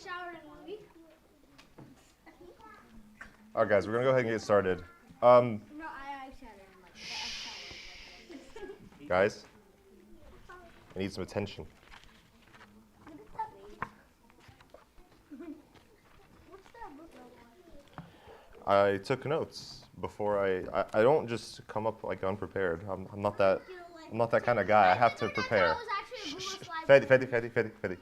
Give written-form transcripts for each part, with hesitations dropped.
showered in 1 week. All right, guys, we're going to go ahead and get started. No, I showered in Guys, I need some attention. What's that book? I took notes before I don't just come up like unprepared. I'm not that kind of guy. I have to prepare. Fedi.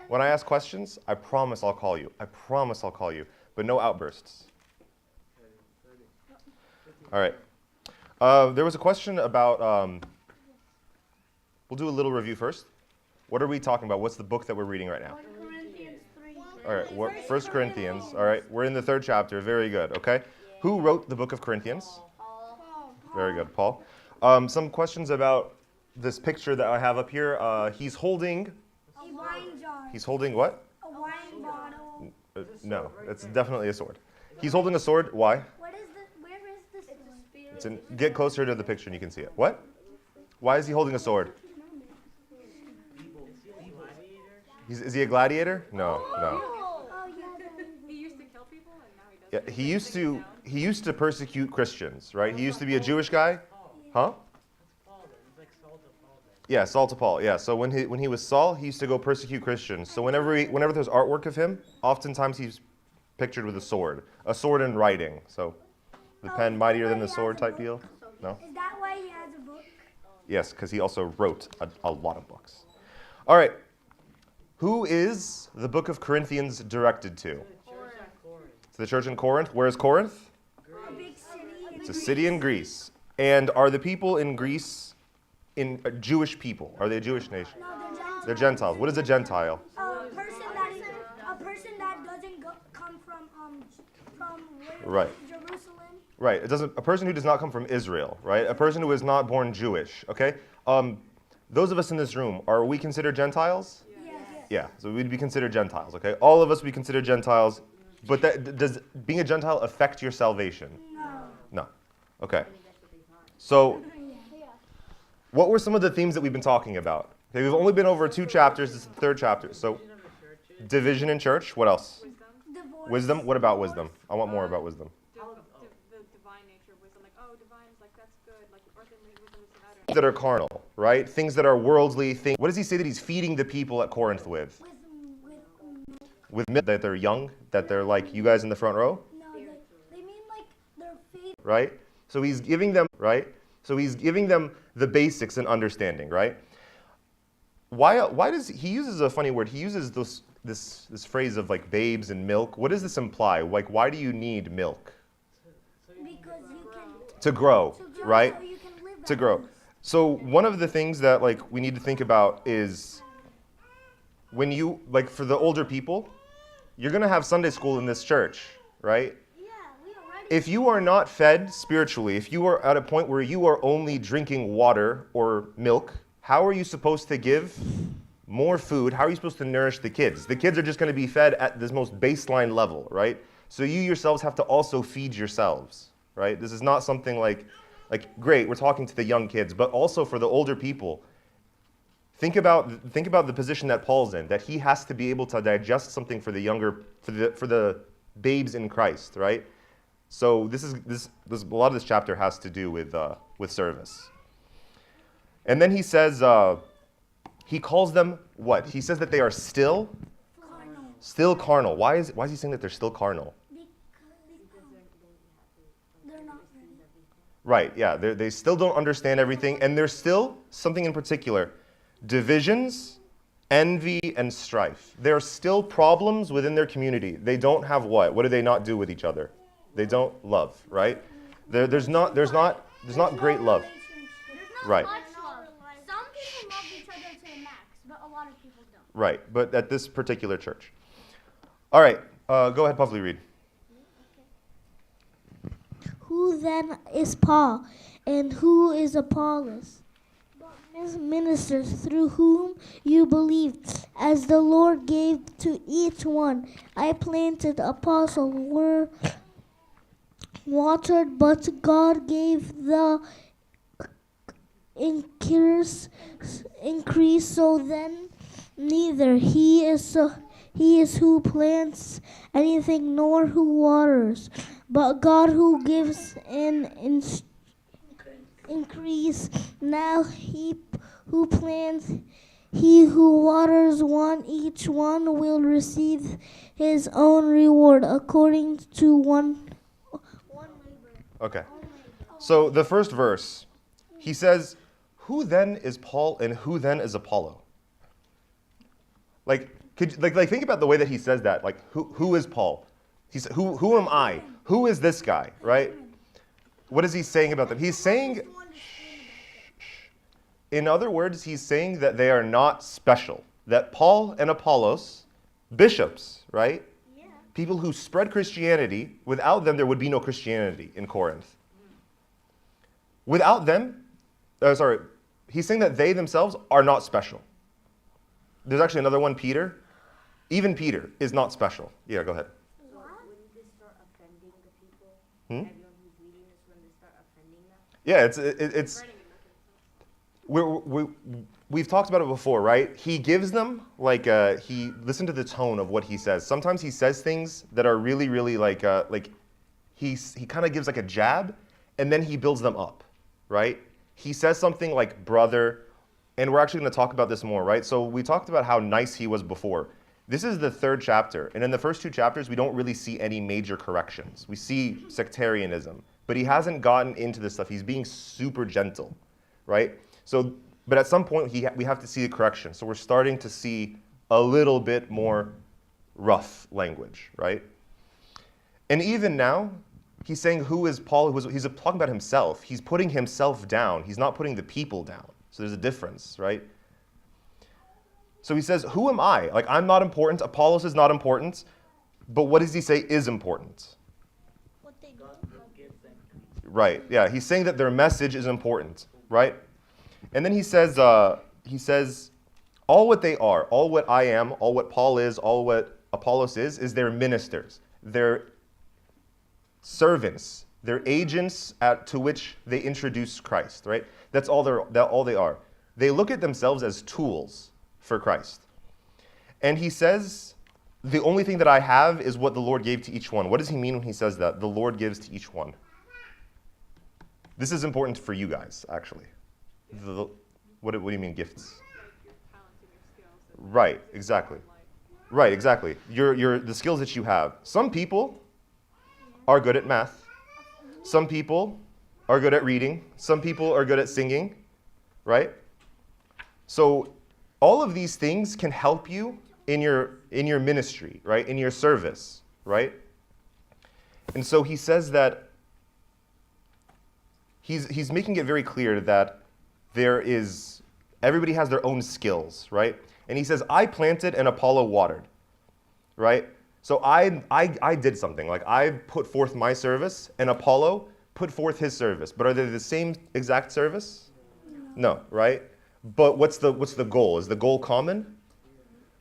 When I ask questions, I promise I'll call you. But no outbursts. All right. There was a question about, we'll do a little review first. What are we talking about? What's the book that we're reading right now? Corinthians 3. All right, 1 Corinthians. All right, we're in the 3rd chapter. Very good, okay? Who wrote the book of Corinthians? Paul. Very good, Paul. Some questions about this picture that I have up here. He's holding A wine jar. He's holding what? A wine bottle. No, it's definitely a sword. He's holding a sword. Why? Where is this? It's get closer to the picture and you can see it. What? Why is he holding a sword? Is he a gladiator? No. He used to kill people and now he doesn't. Yeah, he used to persecute Christians, right? He used to be a Jewish guy. Huh? Yeah, Saul to Paul. Yeah. So when he was Saul, he used to go persecute Christians. So whenever there's artwork of him, oftentimes he's pictured with a sword and writing. So the pen mightier than the sword type deal. No? Is that why he has a book? Yes, because he also wrote a lot of books. All right. Who is the book of Corinthians directed to? To the church in Corinth. Where is Corinth? A big city. It's a city in Greece. And are the people in Greece Jewish people? Are they a Jewish nation? No, they're Gentiles. They're Gentiles. What is a Gentile? A person that doesn't come from Right. Jerusalem. Right. A person who does not come from Israel, right? A person who is not born Jewish, okay? Those of us in this room, are we considered Gentiles? Yes. Yeah, so we'd be considered Gentiles, okay? All of us would be considered Gentiles, but does being a Gentile affect your salvation? No. Okay. So, what were some of the themes that we've been talking about? Okay, we've only been over 2 chapters. This is the 3rd chapter. So, division in church. What else? Divorce. Wisdom. What about wisdom? I want more about wisdom. The divine nature of wisdom. Like, divine is like, that's good. Like, earthly wisdom is better. Things that are carnal, right? Things that are worldly. What does he say that he's feeding the people at Corinth with? With milk, that they're young, that they're like you guys in the front row, No, they mean like their faith. right? So he's giving them, right? So he's giving them the basics and understanding, right? Why does he uses a funny word? He uses this phrase of like babes and milk. What does this imply? Like, why do you need milk? Because you can To grow, right? So you can live To grow. So one of the things that like we need to think about is when you, like for the older people, you're going to have Sunday school in this church, right? Yeah, we already. If you are not fed spiritually, if you are at a point where you are only drinking water or milk, how are you supposed to give more food? How are you supposed to nourish the kids? The kids are just going to be fed at this most baseline level, right? So you yourselves have to also feed yourselves, right? This is not something like great, we're talking to the young kids, but also for the older people. Think about the position that Paul's in, that he has to be able to digest something for the younger, for the babes in Christ, right? So this a lot of this chapter has to do with service. And then he says, he calls them what? He says that they are still carnal. Why is he saying that they're still carnal? Because they're not ready. Right, yeah, they still don't understand everything, and there's still something in particular. Divisions, envy, and strife. There are still problems within their community. They don't have what? What do they not do with each other? They don't love, right? There's not great love. Right. Much love. Some people love each other to the max, but a lot of people don't. Right, but at this particular church. All right, go ahead, Puffly, read. Who then is Paul, and who is Apollos? Ministers through whom you believed, as the Lord gave to each one. I planted, Apostle were watered, but God gave the increase. So then neither he is he is who plants anything nor who waters, but God who gives an increase. Now he who plants, he who waters, each one will receive his own reward according to one labor. Okay. So the first verse, he says, who then is Paul and who then is Apollo? Like, think about the way that he says that. Like, who is Paul? He said, who am I? Who is this guy? Right? What is he saying about them? He's saying, in other words, he's saying that they are not special. That Paul and Apollos, bishops, right? Yeah. People who spread Christianity, without them there would be no Christianity in Corinth. Without them, he's saying that they themselves are not special. There's actually another one, Peter. Even Peter is not special. Yeah, go ahead. So wouldn't this start offending the people? Everyone who's reading this, when they start offending them? Yeah, we've talked about it before, right? He gives them listen to the tone of what he says. Sometimes he says things that are really, really he kind of gives like a jab, and then he builds them up, right? He says something like brother, and we're actually going to talk about this more, right? So we talked about how nice he was before. This is the third chapter, and in the first two chapters, we don't really see any major corrections. We see sectarianism, but he hasn't gotten into this stuff. He's being super gentle, right? So, but at some point, we have to see the correction. So we're starting to see a little bit more rough language, right? And even now, he's saying, who is Paul? He's talking about himself. He's putting himself down. He's not putting the people down. So there's a difference, right? So he says, who am I? Like, I'm not important. Apollos is not important. But what does he say is important? What they do. Right, yeah. He's saying that their message is important, right? And then he says, all what they are, all what I am, all what Paul is, all what Apollos is their ministers. They're servants. They're agents to which they introduce Christ, right? That's all they are. They look at themselves as tools for Christ. And he says, the only thing that I have is what the Lord gave to each one. What does he mean when he says that? The Lord gives to each one. This is important for you guys, actually. What do you mean gifts? Your talents and your skills. Right, exactly. Right, exactly. The skills that you have. Some people are good at math. Some people are good at reading. Some people are good at singing, right? So all of these things can help you in your ministry, right? In your service, right? And so he says that he's making it very clear that everybody has their own skills, right? And he says, I planted and Apollo watered, right? So I did something, like I put forth my service and Apollo put forth his service. But are they the same exact service? No, right? But what's the goal? Is the goal common?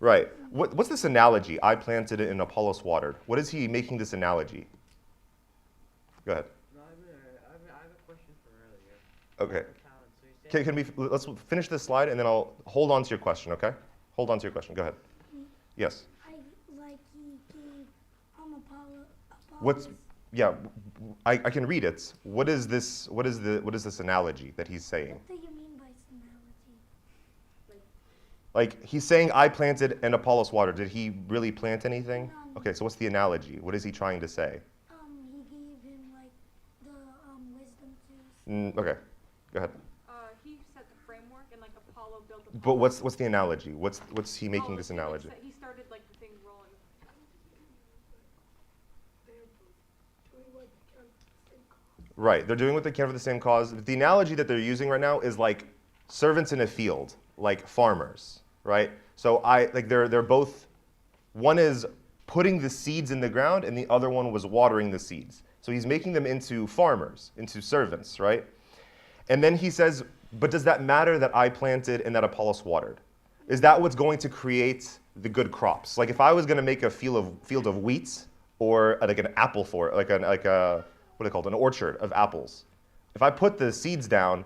Right. What's this analogy? I planted it and Apollos watered. What is he making this analogy? Go ahead. No, I have a question from earlier. Okay. Let's finish this slide and then I'll hold on to your question, okay? Hold on to your question. Go ahead. Yes. He gave What's I can read it. What is this analogy that he's saying? What do you mean by analogy? Like he's saying I planted and Apollos watered. Did he really plant anything? Okay, so what's the analogy? What is he trying to say? He gave him the wisdom to. Okay, go ahead. He set the framework, and Apollo built the. But what's the analogy? What's he making this analogy? He started the thing rolling. Right, they're doing what they can for the same cause. The analogy that they're using right now is like servants in a field, like farmers, right? So they're both. One is putting the seeds in the ground, and the other one was watering the seeds. So he's making them into farmers, into servants, right? And then he says, but does that matter that I planted and that Apollos watered? Is that what's going to create the good crops? Like if I was going to make a field of wheat or like an apple what are they called? An orchard of apples. If I put the seeds down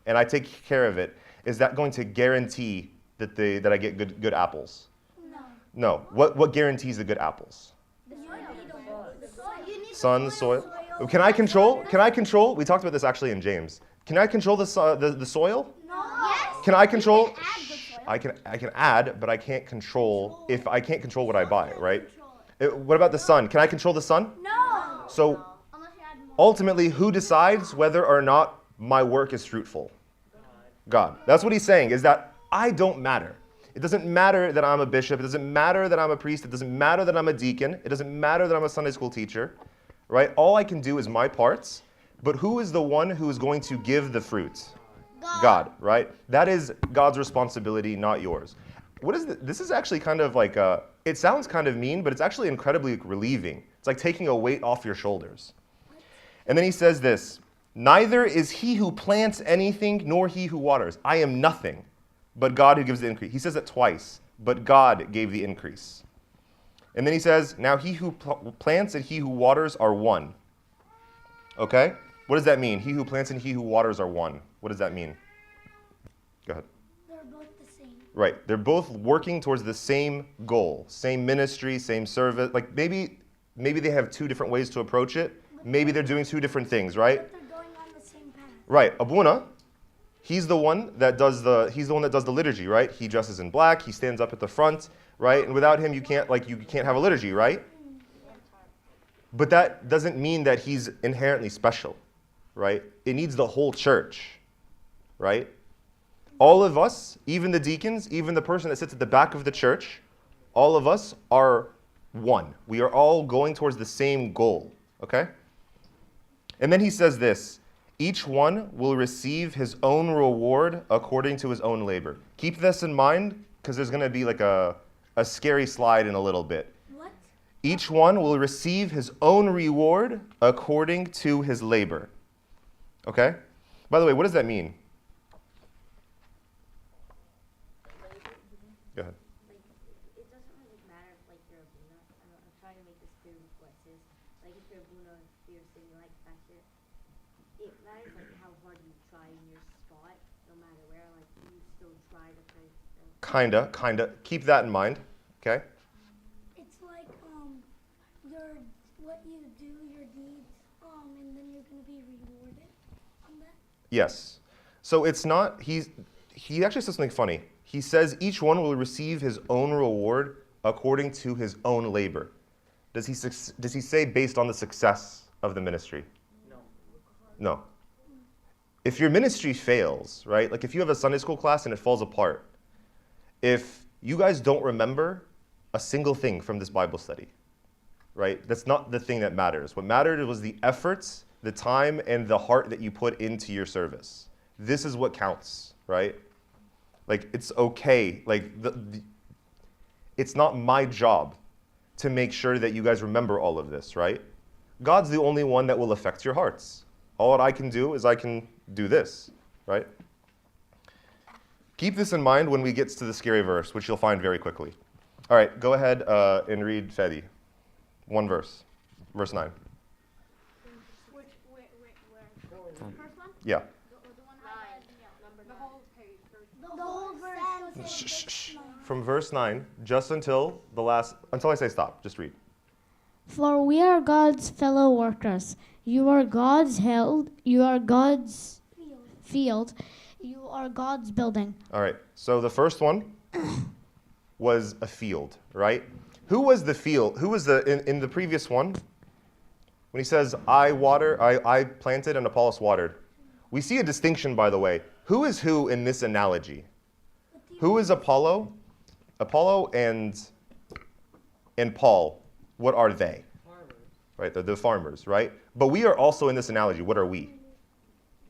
and I take care of it, is that going to guarantee that I get good apples? No. What guarantees the good apples? Sun, soil. Can I control? We talked about this actually in James. Can I control the soil? Yes. Can I control? Add good soil. I can add, but I can't control if I can't control what I buy, right? What about the sun? Can I control the sun? No. So Unless you add more. ultimately, who decides whether or not my work is fruitful? God. That's what he's saying, is that I don't matter. It doesn't matter that I'm a bishop. It doesn't matter that I'm a priest. It doesn't matter that I'm a deacon. It doesn't matter that I'm a Sunday school teacher, right? All I can do is my parts. But who is the one who is going to give the fruit? God, right? That is God's responsibility, not yours. What is this is actually kind of like, it sounds kind of mean, but it's actually incredibly relieving. It's like taking a weight off your shoulders. And then he says this, neither is he who plants anything, nor he who waters. I am nothing, but God who gives the increase. He says it twice, but God gave the increase. And then he says, now he who plants and he who waters are one. Okay? What does that mean? He who plants and he who waters are one. What does that mean? Go ahead. They're both the same. Right. They're both working towards the same goal, same ministry, same service. Like maybe they have two different ways to approach it. Maybe they're doing two different things, right? But they're going on the same path. Right. Abuna, he's the one that does the liturgy, right? He dresses in black, he stands up at the front, right? And without him you can't have a liturgy, right? But that doesn't mean that he's inherently special, right? It needs the whole church, right? All of us, even the deacons, even the person that sits at the back of the church, all of us are one. We are all going towards the same goal, okay? And then he says this, each one will receive his own reward according to his own labor. Keep this in mind, because there's going to be like a scary slide in a little bit. What? Each one will receive his own reward according to his labor. Okay? By the way, what does that mean? Go ahead. Like, it doesn't really matter if, like, you're a Buna. I'm trying to make this clear with what it says. Like, if you're a Buna, if you're sitting like back here, it matters, like, how hard you try in your spot, no matter where, like, you still try to play. Kinda. Keep that in mind, okay? It's like what you do, your deeds, and then you're gonna be rewarded on that. Yes. So it's not, he actually says something funny. He says each one will receive his own reward according to his own labor. Does he say based on the success of the ministry? No. If your ministry fails, right? Like if you have a Sunday school class and it falls apart, if you guys don't remember a single thing from this Bible study, right? That's not the thing that matters. What mattered was the efforts, the time, and the heart that you put into your service. This is what counts, right? Like, it's okay. Like, it's not my job to make sure that you guys remember all of this, right? God's the only one that will affect your hearts. All I can do is I can do this, right? Keep this in mind when we get to the scary verse, which you'll find very quickly. All right, go ahead and read Fedi. One verse. Verse 9. Where? First one? Yeah. The one the whole page. The whole verse. Shh. From verse 9, just until I say stop. Just read. For we are God's fellow workers. You are God's field. You are God's building. All right. So the first one was a field, right? Who was the field? Who was in the previous one? When he says, I planted and Apollos watered. We see a distinction, by the way. Who is who in this analogy? Who is Apollo? Apollo and Paul, what are they? Farmers. Right, they're the farmers, right? But we are also in this analogy. What are we?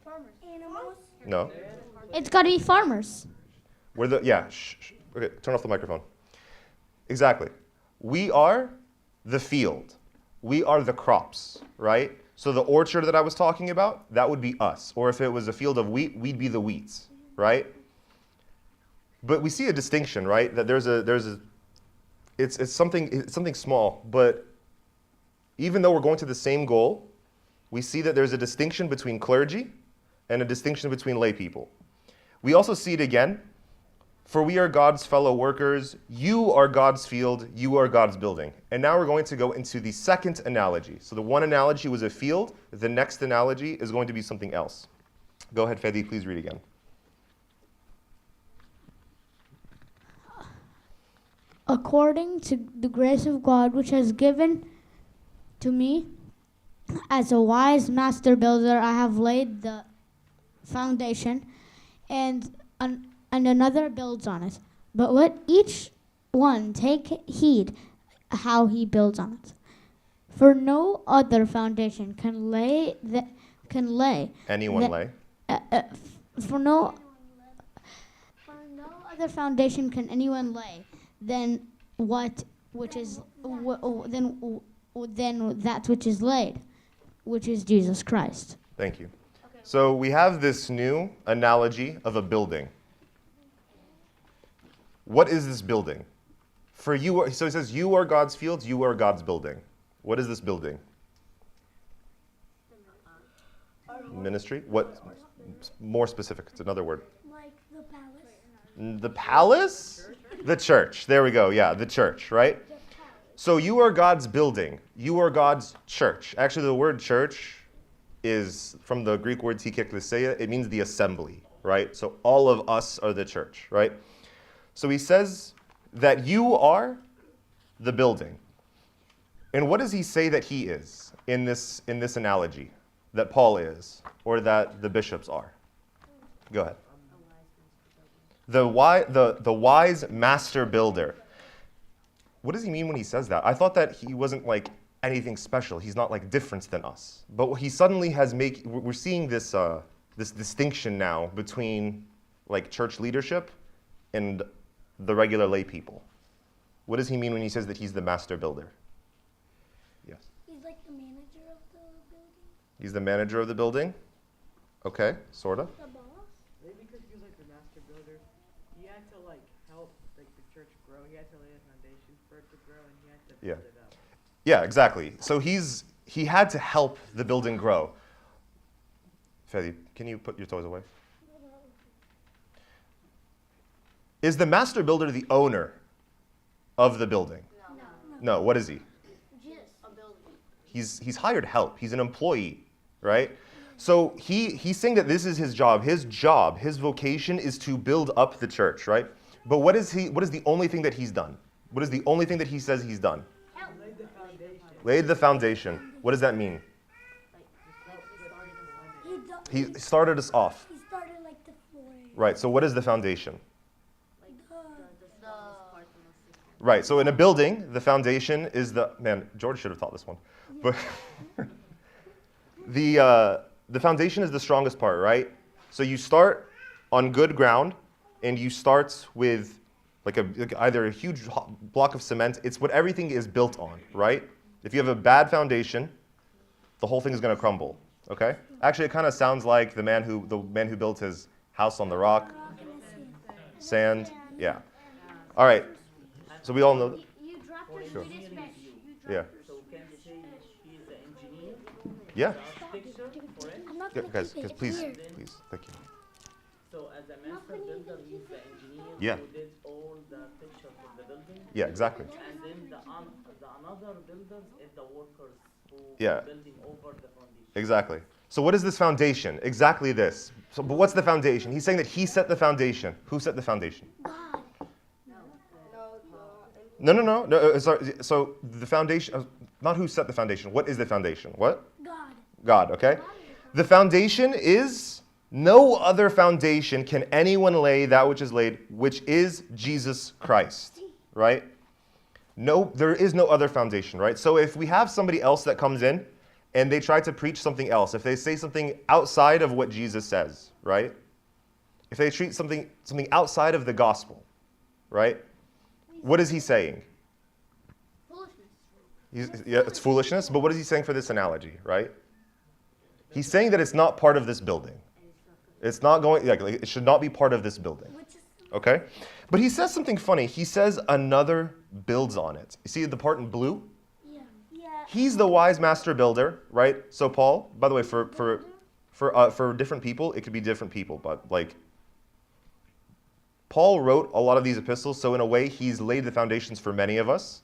Farmers. Animals. No? It's got to be farmers. Shh. Okay, turn off the microphone. Exactly. We are the field. We are the crops, right? So the orchard that I was talking about, that would be us. Or if it was a field of wheat, we'd be the weeds, right? But we see a distinction, right? That it's something small, but even though we're going to the same goal, we see that there's a distinction between clergy and a distinction between lay people. We also see it again For we are God's fellow workers. You are God's field. You are God's building. And now we're going to go into the second analogy. So the one analogy was a field. The next analogy is going to be something else. Go ahead, Fedi, please read again. According to the grace of God, which has given to me, as a wise master builder, I have laid the foundation, and another builds on it. But let each one take heed how he builds on it. For no other foundation can lay. Anyone lay. For no other foundation can anyone lay than that which is laid, which is Jesus Christ. Thank you. So we have this new analogy of a building. What is this building? So he says, you are God's fields, you are God's building. What is this building? Ministry? What? More specific, it's another word. Like the palace. The palace? The church. There we go. Yeah, the church, right? So you are God's building. You are God's church. Actually, the word church is from the Greek word tikekleseia. It means the assembly, right? So all of us are the church, right? So he says that you are the building. And what does he say that he is in this analogy? That Paul is, or that the bishops are? Go ahead. The wise master builder. What does he mean when he says that? I thought that he wasn't like anything special. He's not like different than us. But he suddenly we're seeing this this distinction now between like church leadership and the regular lay people. What does he mean when he says that he's the master builder? Yes. He's like the manager of the building. He's the manager of the building? Okay, sort of. The boss. Maybe because he was like the master builder, he had to like help like the church grow. He had to lay a foundation for it to grow, and he had to build it up. Yeah, exactly. So he had to help the building grow. Fedi, can you put your toys away? Is the master builder the owner of the building? No, what is he? Just a building. He's hired help. He's an employee, right? So he's saying that this is his job. His vocation is to build up the church, right? But what is the only thing that he's done? What is the only thing that he says he's done? Laid the foundation. Laid the foundation. What does that mean? He started us off. He started like the floor. Right, so what is the foundation? The Right, so in a building, the foundation is George should have taught this one. But the foundation is the strongest part, right? So you start on good ground, and you start with like either a huge block of cement. It's what everything is built on, right? If you have a bad foundation, the whole thing is going to crumble. Okay? Actually, it kind of sounds like the man who built his house on the rock, sand. Yeah. All right. So we all know that. You dropped your Sure. Swedish fish. Yeah. So can say he's the engineer, Yeah. the architecture for it. I'm not Guys, gonna keep please, it thank you. So as a master builder, he's the engineer Yeah. who did all the pictures of the building. Yeah, exactly. And then the another builders is the workers who Yeah. are building over the foundation. Exactly. So what is this foundation? Exactly this. So, but what's the foundation? He's saying that he set the foundation. Who set the foundation? God. No. Sorry. So the foundation, not who set the foundation. What is the foundation? What? God. God, okay? The foundation is no other foundation can anyone lay that which is laid, which is Jesus Christ, right? No, there is no other foundation, right? So if we have somebody else that comes in and they try to preach something else, if they say something outside of what Jesus says, right? If they treat something outside of the gospel, right? What is he saying? It's foolishness, but what is he saying for this analogy, right? He's saying that it's not part of this building. It's not going, like it should not be part of this building. Okay? But he says something funny. He says another builds on it. You see the part in blue? Yeah. He's the wise master builder, right? So Paul, by the way, for different people, it could be different people, but like Paul wrote a lot of these epistles, so in a way, he's laid the foundations for many of us.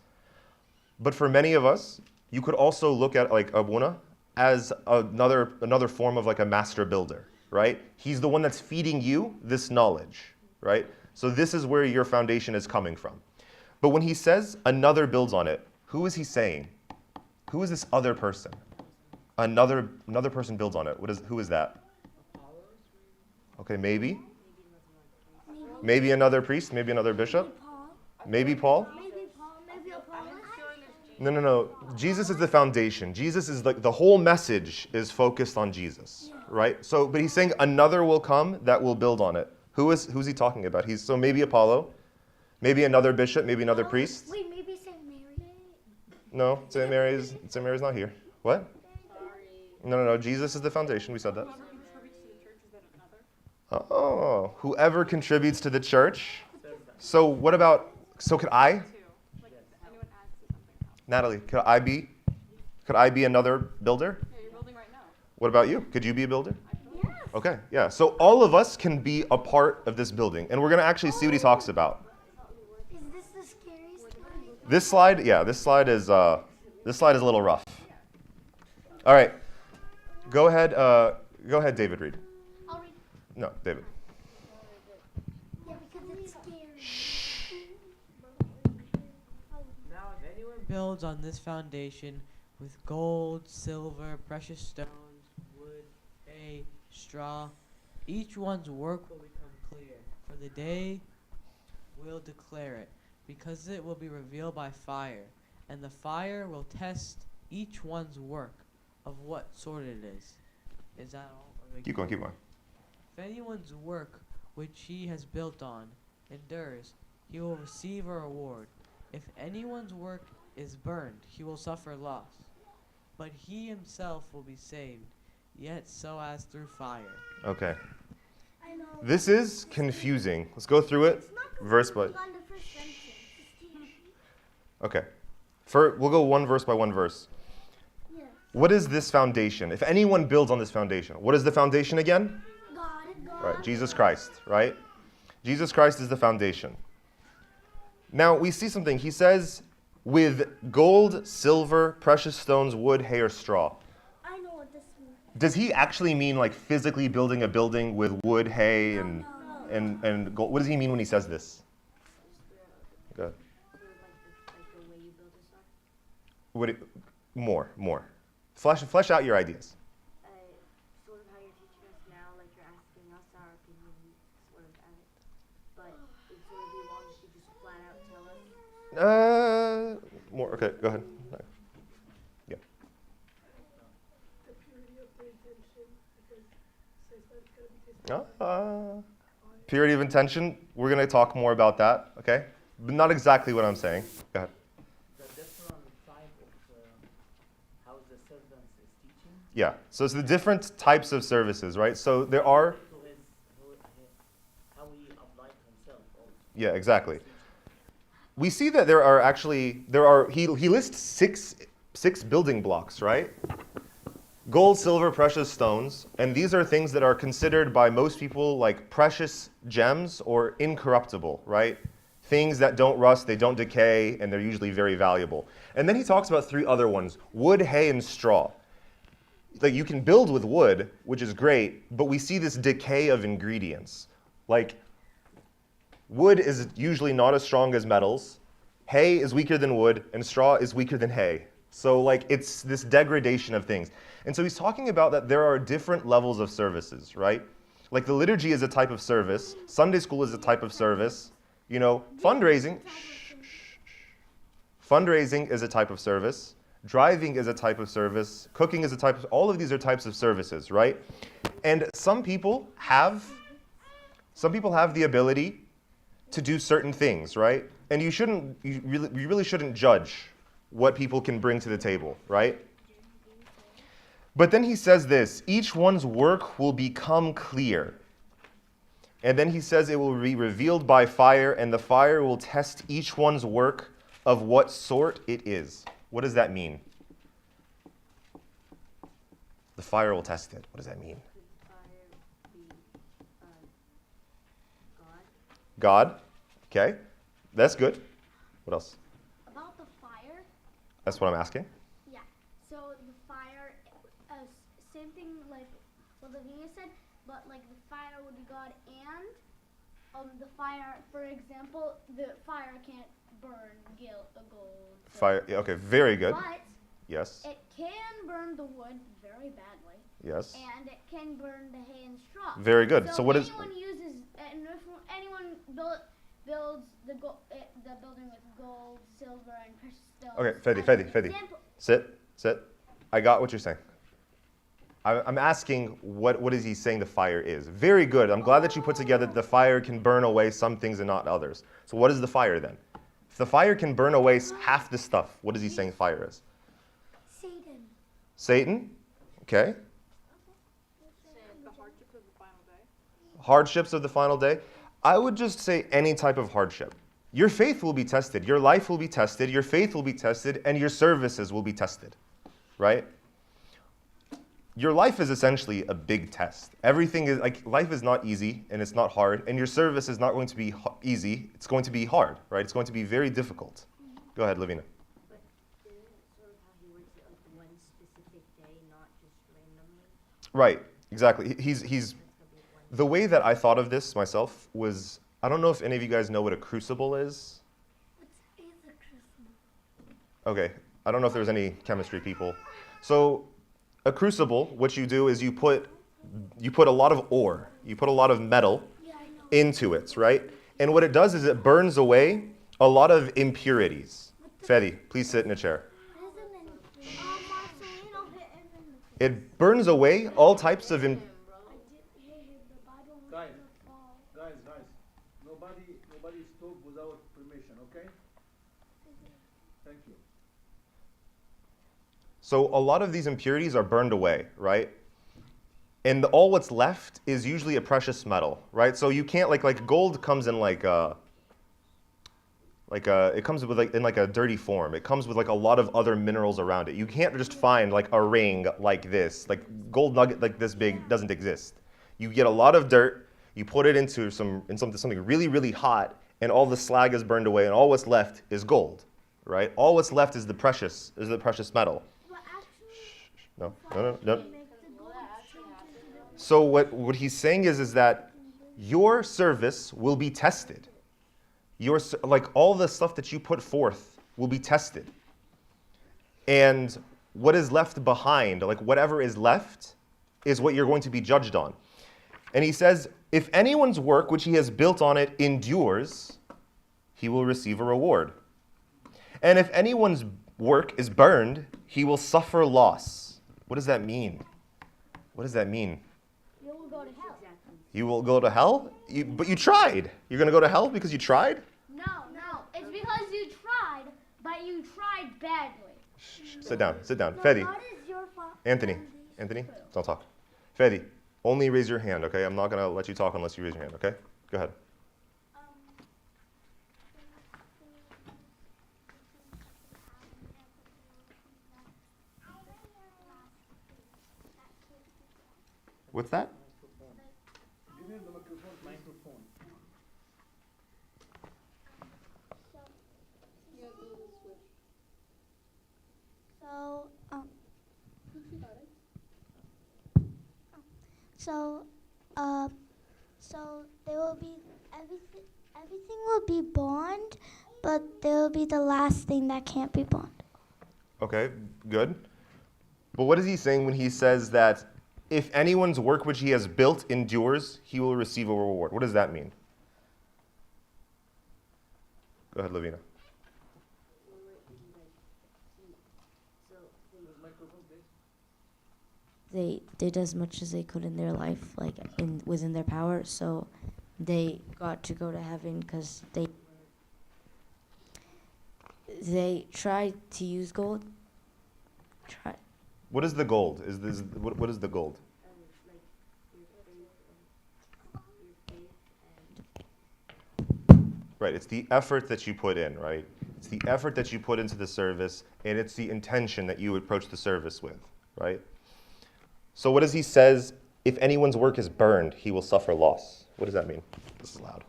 But for many of us, you could also look at like Abuna as another form of like a master builder, right? He's the one that's feeding you this knowledge, right? So this is where your foundation is coming from. But when he says another builds on it, who is he saying? Who is this other person? Another person builds on it. Who is that? Okay, maybe. Maybe another priest, maybe another bishop. Maybe Paul. Maybe Paul, maybe Apollos. No. Jesus is the foundation. Jesus is like the whole message is focused on Jesus, right? So, but he's saying another will come that will build on it. Who's he talking about? So maybe Apollo, maybe another bishop, maybe another priest. Wait, maybe St. Mary? No, St. Mary's not here. What? No. Jesus is the foundation. We said that. Whoever contributes to the church, is that another? Oh, whoever contributes to the church. So what about? So could I, Two. Like, anyone adds to something else. Natalie? Could I be another builder? Yeah, you're building right now. What about you? Could you be a builder? Yes. Okay, yeah. So all of us can be a part of this building, and we're going to actually see what he talks about. Is this the scariest one? This slide is a little rough. All right, go ahead, David. Read. I'll read. No, David. Yeah, because it's scary. Now, if anyone builds on this foundation with gold, silver, precious stones, wood, hay, straw, each one's work will become clear, for the day will declare it, because it will be revealed by fire, and the fire will test each one's work of what sort it is. Is that all? Keep going. If anyone's work which he has built on endures, he will receive a reward. If anyone's work is burned, he will suffer loss. But he himself will be saved, yet so as through fire. Okay. I know. This is confusing. Let's go through it verse by. On the first sentence. Okay. We'll go one verse by one verse. Yeah. What is this foundation? If anyone builds on this foundation, what is the foundation again? God. Right, Jesus Christ, right? Jesus Christ is the foundation. Now, we see something. He says, with gold, silver, precious stones, wood, hay, or straw. I know what this means. Does he actually mean like physically building a building with wood, hay, and gold? What does he mean when he says this? Go ahead. Like the way you build a stuff. More. Flesh out your ideas. Sort of how you're teaching us now, like you're asking us our opinion, sort of at it. But it's sort of be wrong if you just flat out tell us. More. Okay, go ahead. Yeah. The purity of the intention, because it says that it's going to be tasted. Purity of intention. We're going to talk more about that. Okay, but not exactly what I'm saying. Go ahead. The different type of how the servant is teaching Yeah. So it's the different types of services, right? So there are. to his how he applied himself also. Yeah, exactly. We see that he lists six building blocks, right? Gold, silver, precious stones, and these are things that are considered by most people like precious gems or incorruptible, right? Things that don't rust, they don't decay, and they're usually very valuable. And then he talks about three other ones: wood, hay, and straw. Like you can build with wood, which is great, but we see this decay of ingredients. Like wood is usually not as strong as metals, hay is weaker than wood, and straw is weaker than hay. So like it's this degradation of things. And so he's talking about that there are different levels of services, right? Like the liturgy is a type of service, Sunday school is a type of service, fundraising is a type of service, driving is a type of service, cooking is a type of, all of these are types of services, right? And some people have the ability to do certain things, right? And you really shouldn't judge what people can bring to the table, right? But then he says this: each one's work will become clear. And then he says it will be revealed by fire, and the fire will test each one's work of what sort it is. What does that mean? The fire will test it. What does that mean? Could fire be God? God. Okay, that's good. What else? About the fire. That's what I'm asking. Yeah. So the fire, same thing like what Lavinia said, but like the fire would be God and the fire, for example, the fire can't burn gold. Fire. Yeah, okay, very good. But Yes. it can burn the wood very badly. Yes. And it can burn the hay and straw. Very good. So, So what is? anyone uses, and if anyone builds the building with gold, silver, and precious stones. Okay, as Fedi. an example- Sit. I got what you're saying. I'm asking what is he saying the fire is? Very good. I'm glad that you put together that the fire can burn away some things and not others. So what is the fire then? If the fire can burn away half the stuff, what is he saying fire is? Satan. Satan? Okay. The hardships of the final day. Hardships of the final day? I would just say any type of hardship. Your faith will be tested. Your life will be tested. Your faith will be tested. And your services will be tested. Right? Your life is essentially a big test. Everything is like life is not easy and it's not hard, and your service is not going to be easy. It's going to be hard, right? It's going to be very difficult. Go ahead, Lavina. But isn't it sort of how he works it like one specific day, not just randomly? Right, exactly. He's the way that I thought of this myself was, I don't know if any of you guys know what a crucible is. What is a crucible? Okay, I don't know if there's any chemistry people. So a crucible, what you do is you put a lot of ore, you put a lot of metal into it, right? And what it does is it burns away a lot of impurities. Fedi, please sit in a chair. It burns away all types of Guys, nobody spoke without permission, okay? Thank you. So a lot of these impurities are burned away, right? And all what's left is usually a precious metal, right? So you can't like gold comes in it comes with in a dirty form. It comes with a lot of other minerals around it. You can't just find a ring like this, gold nugget like this big doesn't exist. You get a lot of dirt, you put it into something really, really hot, and all the slag is burned away, and all what's left is gold, right? All what's left is the precious metal. No. So what he's saying is that your service will be tested. All the stuff that you put forth will be tested. And what is left behind, whatever is left, is what you're going to be judged on. And he says, if anyone's work which he has built on it endures, he will receive a reward. And if anyone's work is burned, he will suffer loss. What does that mean? What does that mean? You will go to hell. You will go to hell? But you tried. You're going to go to hell because you tried? No. It's because you tried, but you tried badly. Sit down. Fedi. Anthony, don't talk. Fedi, only raise your hand, okay? I'm not going to let you talk unless you raise your hand, okay? Go ahead. What's that? Give him the microphone. So there will be everything will be bond, but there will be the last thing that can't be bond. Okay, good. But what is he saying when he says that if anyone's work which he has built endures, he will receive a reward? What does that mean? Go ahead, Lavina. They did as much as they could in their life, within their power. So they got to go to heaven because they tried to use gold. What is the gold? What is the gold? Right, it's the effort that you put in, right? It's the effort that you put into the service, and it's the intention that you approach the service with, right? So what does he says? If anyone's work is burned, he will suffer loss. What does that mean? This is loud.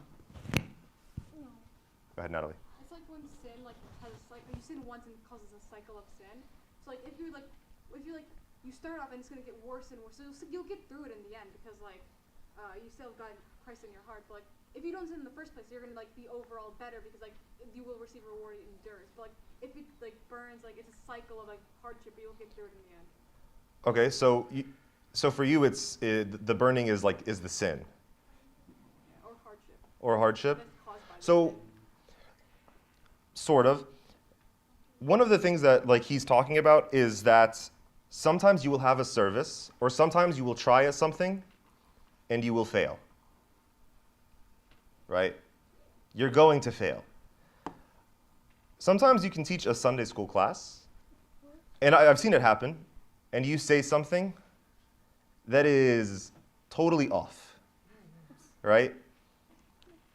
Go ahead, Natalie. It's like when sin like has like you sin once and it causes a cycle of sin. So like if you you start off and it's gonna get worse and worse. So you'll get through it in the end because like you still have God Christ in your heart. But like if you don't sin in the first place, you're gonna like be overall better because like you will receive reward in endurance. But like if it like burns, like it's a cycle of like hardship, but you'll get through it in the end. Okay, so for you, the burning is the sin. Yeah, or hardship. Or hardship. That's caused by the So, sin. sort of. One of the things that he's talking about is that sometimes you will have a service, or sometimes you will try at something, and you will fail. Right? You're going to fail. Sometimes you can teach a Sunday school class, and I've seen it happen, and you say something that is totally off, right?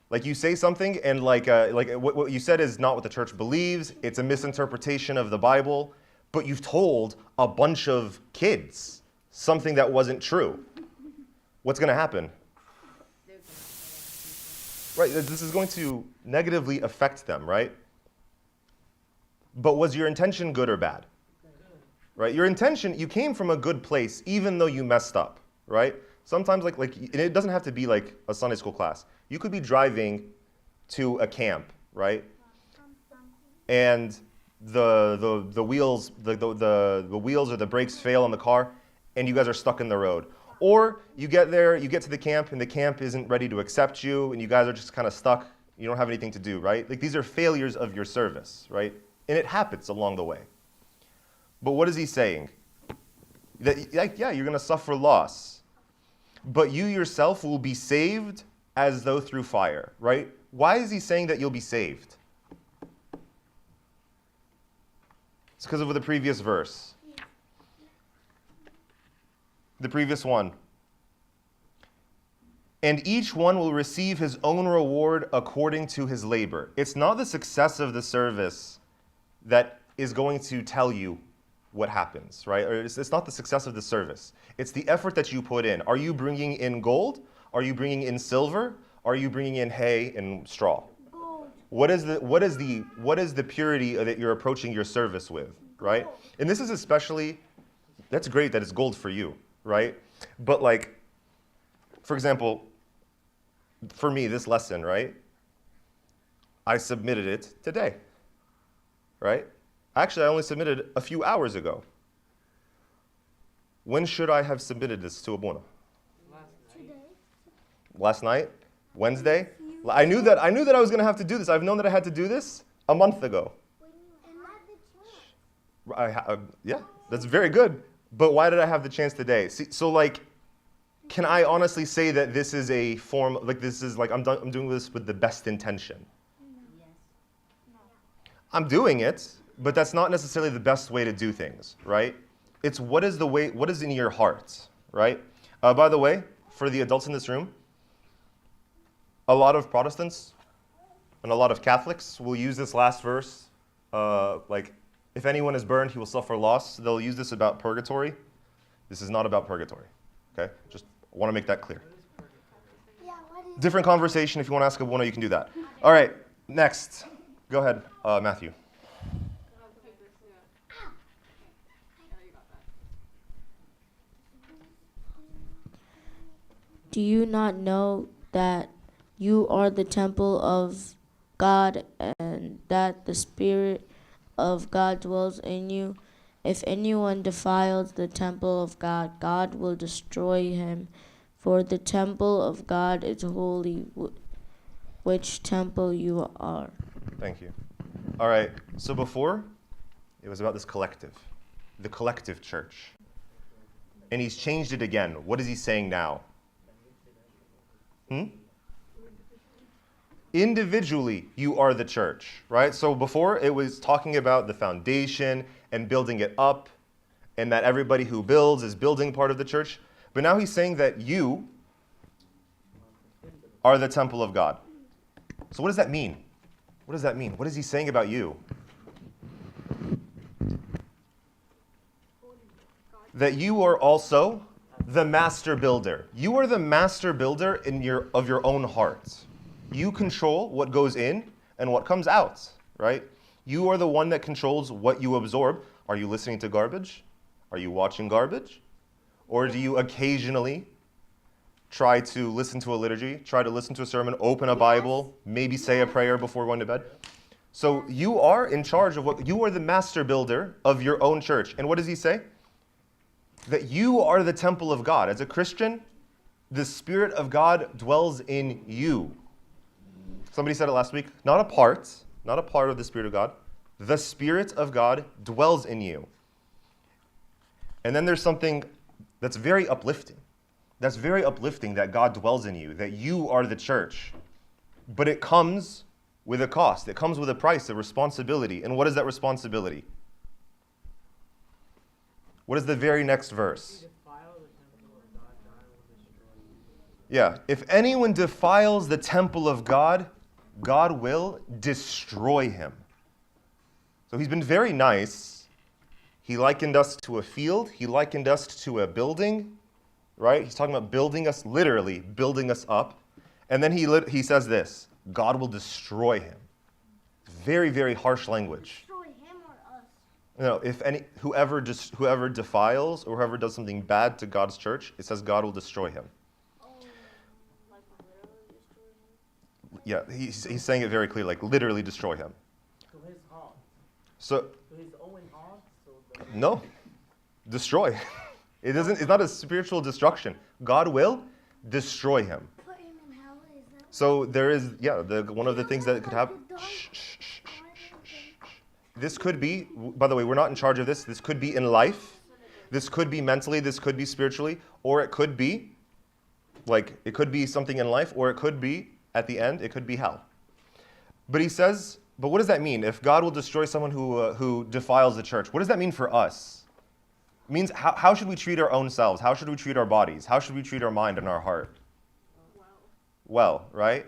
Like you say something, and what you said is not what the church believes. It's a misinterpretation of the Bible, but you've told a bunch of kids something that wasn't true. What's going to happen? Right, this is going to negatively affect them, right? But was your intention good or bad? Right, your intention, you came from a good place, even though you messed up, right? Sometimes, and it doesn't have to be like a Sunday school class. You could be driving to a camp, right? And the wheels or the brakes fail on the car, and you guys are stuck in the road. Or you get there, you get to the camp, and the camp isn't ready to accept you, and you guys are just kind of stuck. You don't have anything to do, right? Like these are failures of your service, right? And it happens along the way. But what is he saying? That, yeah, you're going to suffer loss. But you yourself will be saved as though through fire, right? Why is he saying that you'll be saved? It's because of the previous verse. The previous one. And each one will receive his own reward according to his labor. It's not the success of the service that is going to tell you what happens, right? Or it's not the success of the service. It's the effort that you put in. Are you bringing in gold? Are you bringing in silver? Are you bringing in hay and straw? Gold. What is the purity that you're approaching your service with, right? And this is especially, that's great that it's gold for you, right? But for example, for me, this lesson, right? I submitted it today, right? Actually, I only submitted a few hours ago. When should I have submitted this to Abuna? Last night? Wednesday? I knew that I was going to have to do this. I've known that I had to do this a month ago. Yeah, that's very good. But why did I have the chance today? See, so can I honestly say that this is a form, I'm doing this with the best intention? Yes. I'm doing it, but that's not necessarily the best way to do things, right? It's what is in your heart, right? By the way, for the adults in this room, a lot of Protestants and a lot of Catholics will use this last verse, if anyone is burned, he will suffer loss. They'll use this about purgatory. This is not about purgatory, okay? Just want to make that clear. Yeah, what is Different conversation. If you want to ask Abuna, you can do that. All right, next. Go ahead, Matthew. Do you not know that you are the temple of God and that the Spirit of God dwells in you? If anyone defiles the temple of God, God will destroy him. For the temple of God is holy, which temple you are. Thank you. All right, so before, it was about this collective, the collective church. And he's changed it again. What is he saying now? Individually, you are the church, right? So before, it was talking about the foundation and building it up, and that everybody who builds is building part of the church. But now he's saying that you are the temple of God. So what does that mean? What does that mean? What is he saying about you? That you are also the master builder. You are the master builder of your own heart. You control what goes in, and what comes out, right? You are the one that controls what you absorb. Are you listening to garbage? Are you watching garbage? Or do you occasionally try to listen to a liturgy, try to listen to a sermon, open a Bible, maybe say a prayer before going to bed? So you are in charge of you are the master builder of your own church. And what does he say? That you are the temple of God. As a Christian, the Spirit of God dwells in you. Somebody said it last week, not a part of the Spirit of God. The Spirit of God dwells in you. And then there's something that's very uplifting. That's very uplifting that God dwells in you, that you are the church. But it comes with a cost. It comes with a price, a responsibility. And what is that responsibility? What is the very next verse? Yeah, if anyone defiles the temple of God, God will destroy him. So he's been very nice. He likened us to a field. He likened us to a building, right? He's talking about building us, literally building us up. And then he says this, God will destroy him. Very, very harsh language. Destroy him or us? No, whoever defiles or whoever does something bad to God's church, it says God will destroy him. Yeah, he's saying it very clearly, like literally destroy him. To his heart. So To his own heart. no, destroy. It's not a spiritual destruction. God will destroy him. Put him in hell, is that? So there is, one of the things that could happen. This could be, by the way, we're not in charge of this. This could be in life. This could be mentally. This could be spiritually. Or it could be, it could be something in life, or it could be, at the end, it could be hell. But he says, but what does that mean? If God will destroy someone who defiles the church, what does that mean for us? It means how should we treat our own selves? How should we treat our bodies? How should we treat our mind and our heart? Well, right?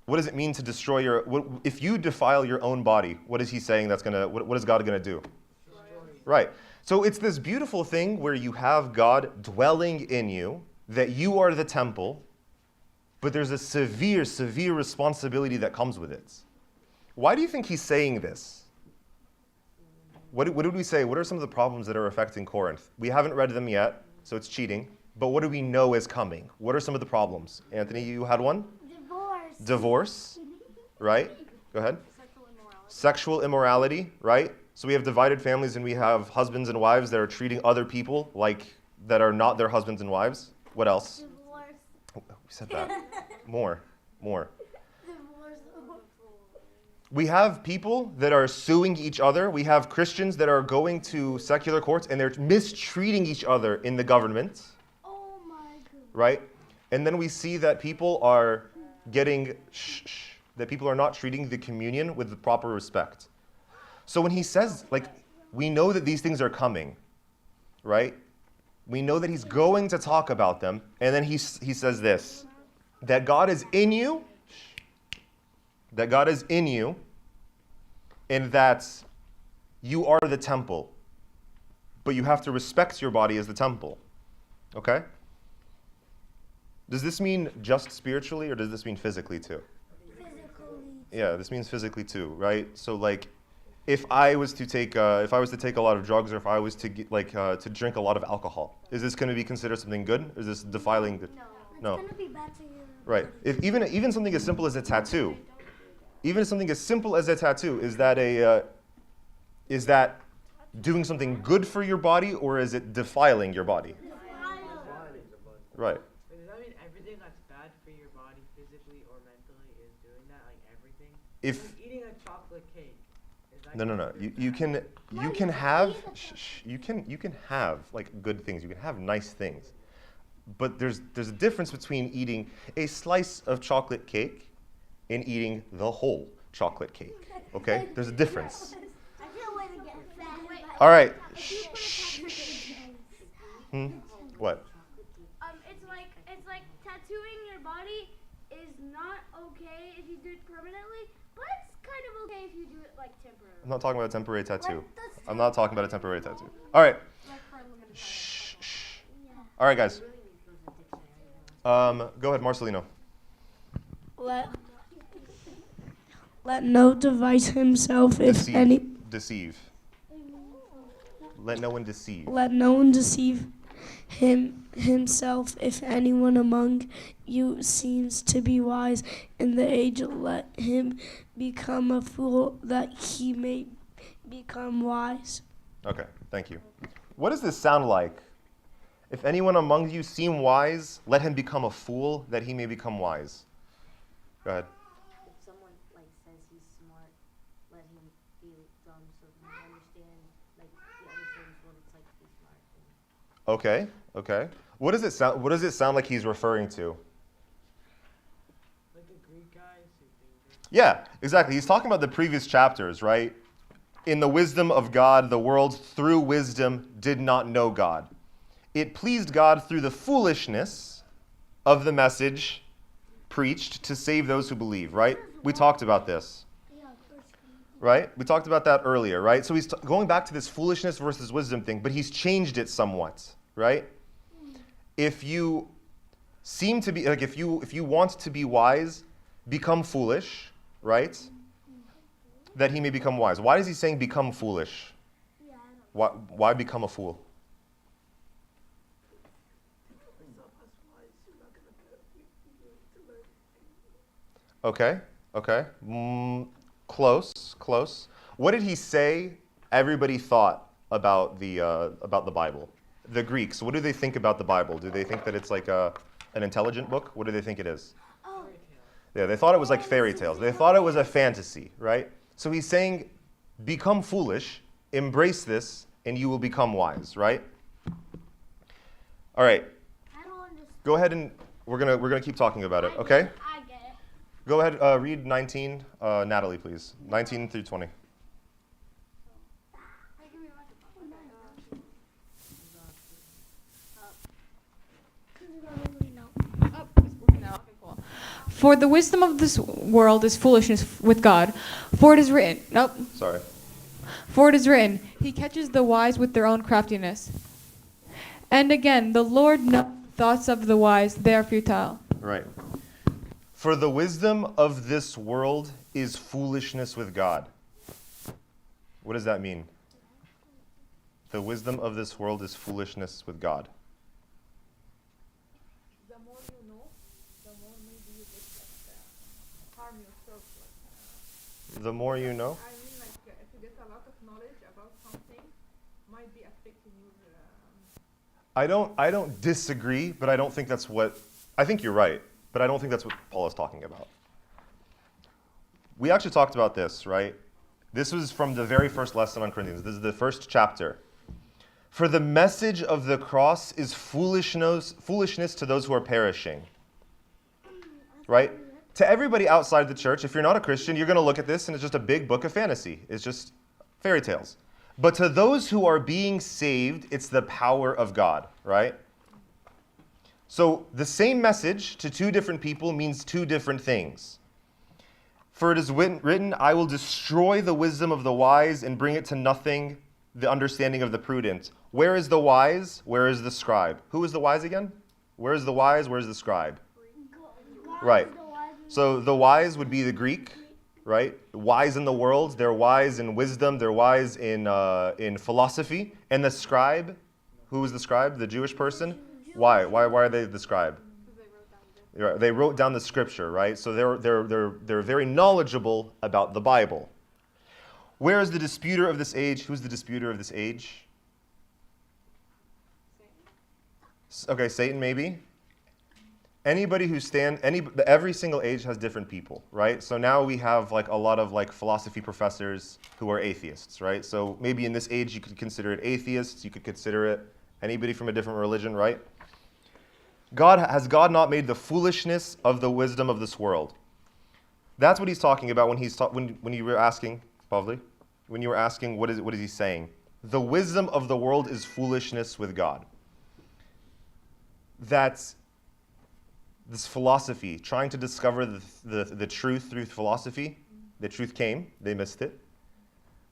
What does it mean to destroy if you defile your own body, what is he saying what is God going to do? Right. So it's this beautiful thing where you have God dwelling in you, that you are the temple, but there's a severe, severe responsibility that comes with it. Why do you think he's saying this? What did we say? What are some of the problems that are affecting Corinth? We haven't read them yet, so it's cheating. But what do we know is coming? What are some of the problems? Anthony, you had one? Divorce, right? Go ahead. Sexual immorality, right? So we have divided families and we have husbands and wives that are treating other people that are not their husbands and wives. What else? Divorce. Oh, we said that. More. Divorce. We have people that are suing each other. We have Christians that are going to secular courts and they're mistreating each other in the government. Oh my goodness. Right? And then we see that people are that people are not treating the communion with the proper respect. So when he says, we know that these things are coming, right? We know that he's going to talk about them. And then he says this, that God is in you, and that you are the temple. But you have to respect your body as the temple. Okay? Does this mean just spiritually, or does this mean physically too? Physically. Yeah, this means physically too, right? So if I was to take a lot of drugs, or if I was to to drink a lot of alcohol, is this going to be considered something good? Or is this defiling? No. It's going to be bad to you. Right. If even something as simple as a tattoo, is that doing something good for your body, or is it defiling your body? Right. Does that mean everything that's bad for your body, physically or mentally, is doing that? Like everything? If eating a chocolate cake. No. You can have good things. You can have nice things, but there's a difference between eating a slice of chocolate cake and eating the whole chocolate cake. Okay, there's a difference. I can't wait to get fat. All right. What? It's like tattooing your body is not okay if you do it permanently, but it's kind of okay if you do it temporarily. I'm not talking about a temporary tattoo. I'm not talking about a temporary tattoo. All right. Shh. All right, guys. Go ahead, Marcelino. Let no device himself if any. Deceive. Let no one deceive. Let no one deceive himself. If anyone among you seems to be wise in the age, let him become a fool that he may become wise. Okay, thank you. What does this sound like? If anyone among you seem wise, let him become a fool that he may become wise. Go ahead. If someone like says he's smart, let him be dumb so he understands what it's like to be smart. Okay. What does it sound like he's referring to? Like the Greek guys who think Yeah, exactly. He's talking about the previous chapters, right? In the wisdom of God, the world through wisdom did not know God. It pleased God through the foolishness of the message preached to save those who believe, right? We talked about this, right? We talked about that earlier, right? So he's going back to this foolishness versus wisdom thing, but he's changed it somewhat, right? If you seem to be, like if you want to be wise, become foolish, right? That he may become wise. Why is he saying become foolish? Why become a fool? Okay. Close. What did he say everybody thought about the Bible? The Greeks, what do they think about the Bible? Do they think that it's like an intelligent book? What do they think it is? Yeah, they thought it was like fairy tales. They thought it was a fantasy, right? So he's saying, become foolish, embrace this, and you will become wise, right? All right. I don't understand. Go ahead and we're gonna keep talking about it, okay? I get it. Go ahead, read 19, Natalie, please. 19 through 20. For the wisdom of this world is foolishness with God. For it is written, Sorry. For it is written, He catches the wise with their own craftiness. And again, the Lord knows the thoughts of the wise, they are futile. Right. For the wisdom of this world is foolishness with God. What does that mean? The wisdom of this world is foolishness with God. The more you know, the more maybe you get harm yourself. The more you know? I mean, like, if you get a lot of knowledge about something, might be affecting you. I don't disagree, but I don't think that's what, I think you're right, but I don't think that's what Paul is talking about. We actually talked about this, right? This was from the very first lesson on Corinthians. This is the first chapter. For the message of the cross is foolishness to those who are perishing. Right? To everybody outside the church, if you're not a Christian, you're going to look at this and it's just a big book of fantasy. It's just fairy tales. But to those who are being saved, it's the power of God, right? So the same message to two different people means two different things. For it is written, I will destroy the wisdom of the wise and bring it to nothing the understanding of the prudent. Where is the wise? Where is the scribe? Who is the wise again? Where is the wise? Where is the scribe? Right. So the wise would be the Greek, right? Wise in the world. They're wise in wisdom. They're wise in philosophy. And the scribe, who is the scribe? The Jewish person. Why? Why are they the scribe? They wrote down the scripture, right? So they're very knowledgeable about the Bible. Where is the disputer of this age? Who's the disputer of this age? Okay, Satan maybe. Anybody who every single age has different people, right? So now we have like a lot of like philosophy professors who are atheists, right? So maybe in this age you could consider it atheists, you could consider it anybody from a different religion, right? Has God not made the foolishness of the wisdom of this world? That's what he's talking about when you were asking, Pavli, when you were asking what is he saying? The wisdom of the world is foolishness with God. That's this philosophy, trying to discover the truth through philosophy. The truth came, they missed it.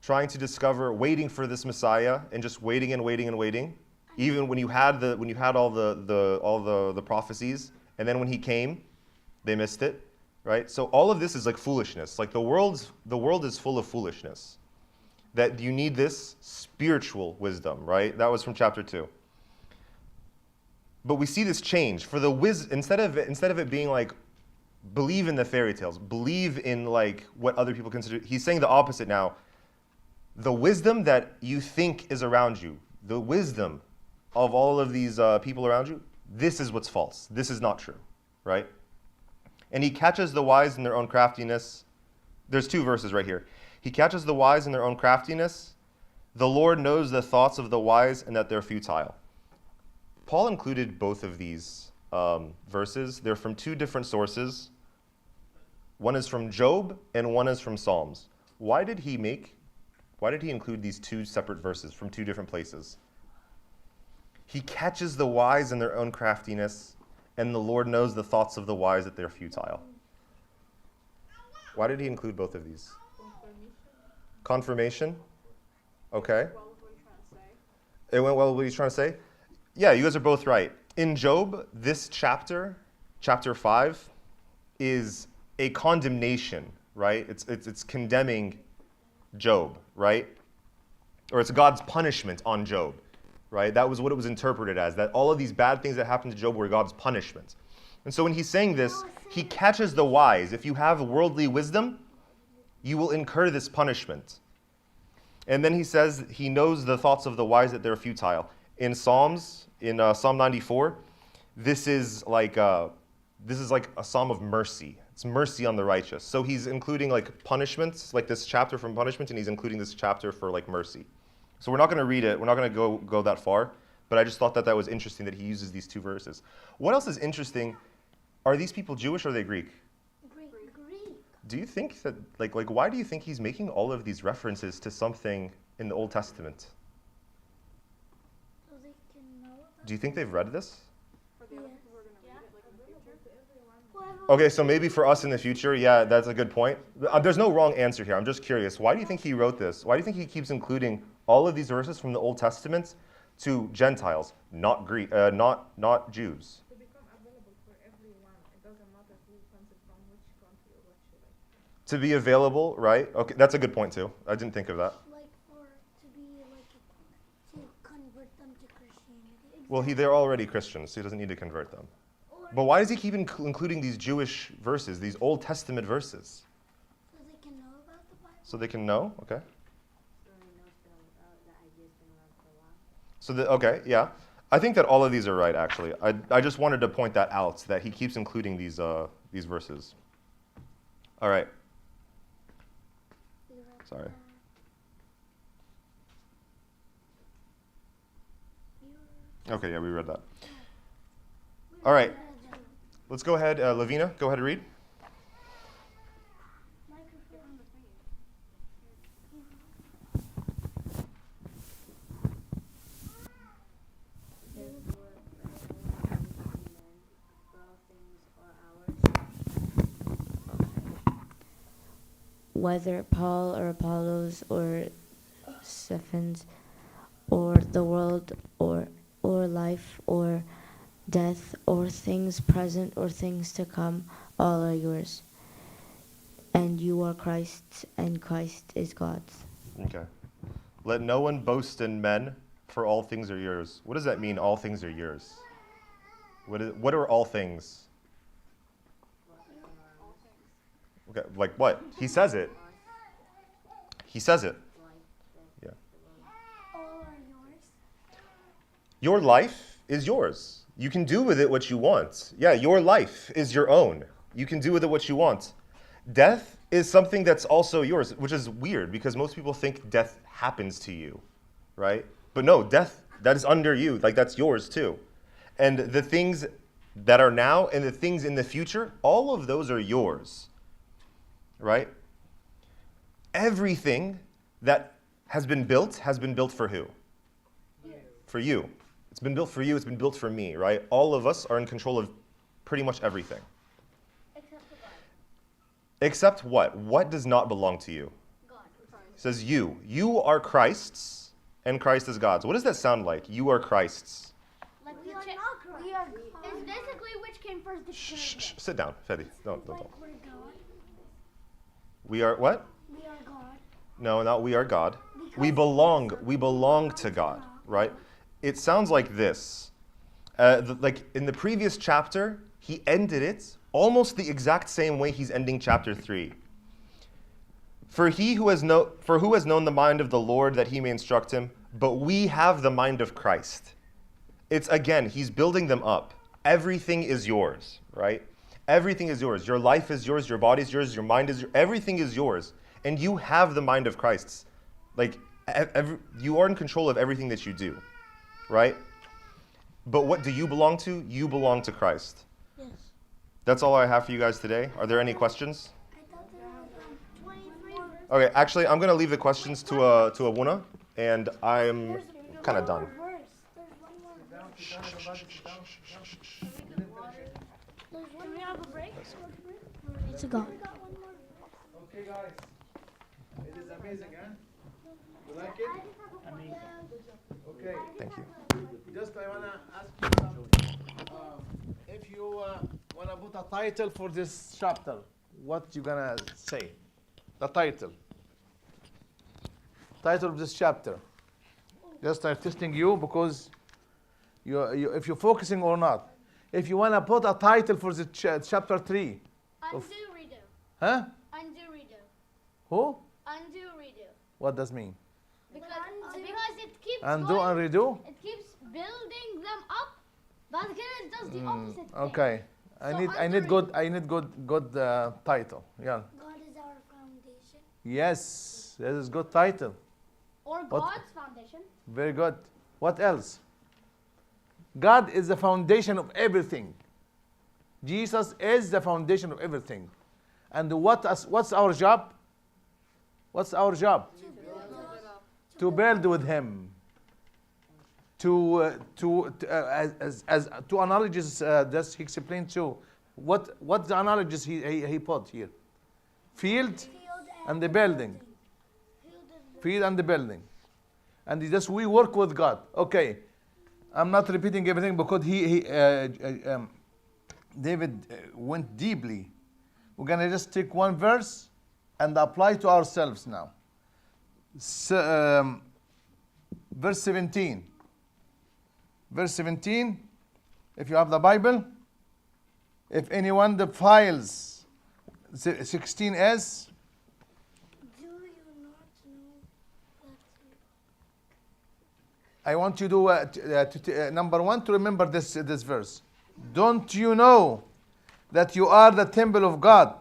Trying to discover, waiting for this Messiah, and just waiting and waiting and waiting. Even when you had all the prophecies, and then when he came, they missed it. right? So all of this is like foolishness. Like the world is full of foolishness. That you need this spiritual wisdom, right? That was from chapter 2. But we see this change. For the instead of it being like, believe in the fairy tales, believe in like what other people consider, he's saying the opposite now. The wisdom that you think is around you, the wisdom of all of these people around you, this is what's false. This is not true, right? And he catches the wise in their own craftiness. There's 2 verses right here. He catches the wise in their own craftiness. The Lord knows the thoughts of the wise and that they're futile. Paul included both of these verses. They're from 2 different sources. One is from Job and one is from Psalms. Why did he include these 2 separate verses from 2 different places? He catches the wise in their own craftiness, and the Lord knows the thoughts of the wise that they're futile. Why did he include both of these? Confirmation? Okay. It went well with what he's trying to say? Yeah, you guys are both right. In Job, this chapter 5, is a condemnation, right? It's condemning Job, right? Or it's God's punishment on Job, right? That was what it was interpreted as, that all of these bad things that happened to Job were God's punishment. And so when he's saying this, he catches the wise. If you have worldly wisdom, you will incur this punishment. And then he says he knows the thoughts of the wise that they're futile. In Psalm 94, this is like a psalm of mercy. It's mercy on the righteous. So he's including like punishments, like this chapter from punishment, and he's including this chapter for like mercy. So we're not going to read it. We're not going to go that far. But I just thought that was interesting that he uses these 2 verses. What else is interesting? Are these people Jewish or are they Greek? Greek. Do you think that, like why do you think he's making all of these references to something in the Old Testament? So they can know about Do you think they've read this? For the other people who are going to read it, like in the future. whoever. Okay, so maybe for us in the future, yeah, that's a good point. There's no wrong answer here. I'm just curious. Why do you think he wrote this? Why do you think he keeps including all of these verses from the Old Testament to Gentiles, not not Jews? To become available for everyone. It doesn't matter who comes from which country or what should I. To be available, right? Okay, that's a good point too. I didn't think of that. Like to convert them to Christianity. Well, they're already Christians, so he doesn't need to convert them. But why does he keep including these Jewish verses, these Old Testament verses? So they can know about the Bible. So they can know? Okay. So he knows the idea's been around for a while. Okay, yeah. I think that all of these are right, actually. I just wanted to point that out, that he keeps including these verses. All right. Sorry. Okay, yeah, we read that. All right. Let's go ahead. Lavina, go ahead and read. Whether Paul or Apollos or Cephas or the world or life or death or things present or things to come, all are yours. And you are Christ's, and Christ is God's. Okay. Let no one boast in men, for all things are yours. What does that mean, all things are yours? What are all things? Okay, like what? He says it. He says it. Yeah. All are yours. Your life is yours. You can do with it what you want. Yeah, your life is your own. You can do with it what you want. Death is something that's also yours, which is weird because most people think death happens to you, right? But no, death, that is under you. Like, that's yours too. And the things that are now and the things in the future, all of those are yours, right? Everything that has been built for who? For you. It's been built for you, it's been built for me, right? All of us are in control of pretty much everything. Except for God. Except what? What does not belong to you? God. It says you. You are Christ's, and Christ is God's. What does that sound like? You are Christ's. Like we are not Christ. It's basically which came first. Shh, sit down, Fedi. Don't. Like we're God. We are what? We are God. No, not we are God. We belong to God, right? It sounds like this. Like in the previous chapter, he ended it almost the exact same way he's ending chapter 3. For who has known the mind of the Lord that he may instruct him, but we have the mind of Christ. It's again, he's building them up. Everything is yours, right? Everything is yours. Your life is yours, your body is yours, your mind is yours, everything is yours. And you have the mind of Christ. Like, you are in control of everything that you do, right? But what do you belong to? You belong to Christ. Yes. That's all I have for you guys today. Are there any questions? I thought there was 23 verses. Okay, actually, I'm going to leave the questions to Awuna, and I'm kind of done. Can we have a break? It's a God. Okay, guys. It is amazing, huh? You like it? Okay. Thank you. Just I wanna ask you something. If you wanna put a title for this chapter, what you gonna say? The title. Title of this chapter. Just I'm testing you because if you're focusing or not. If you wanna put a title for the chapter 3. Undo, redo. Huh? Undo, redo. Who? Undo, redo. What does mean? Because it keeps Undo going, and redo? it keeps building them up, but again it does the opposite thing. Okay. I need good title. Yeah. God is our foundation. Yes, this is good title. Or What? God's foundation. Very good. What else? God is the foundation of everything. Jesus is the foundation of everything. And what's our job? What's our job? To build with Him. To analogies that he explained too. What the analogies he put here? Field and the building. Field and the building. And just we work with God. Okay. I'm not repeating everything because David went deeply. We're gonna just take one verse and apply to ourselves now. Verse 17. Verse 17, if you have the Bible, if anyone defiles, 16 is, Do you not know that I want you to number one, to remember this verse. Don't you know that you are the temple of God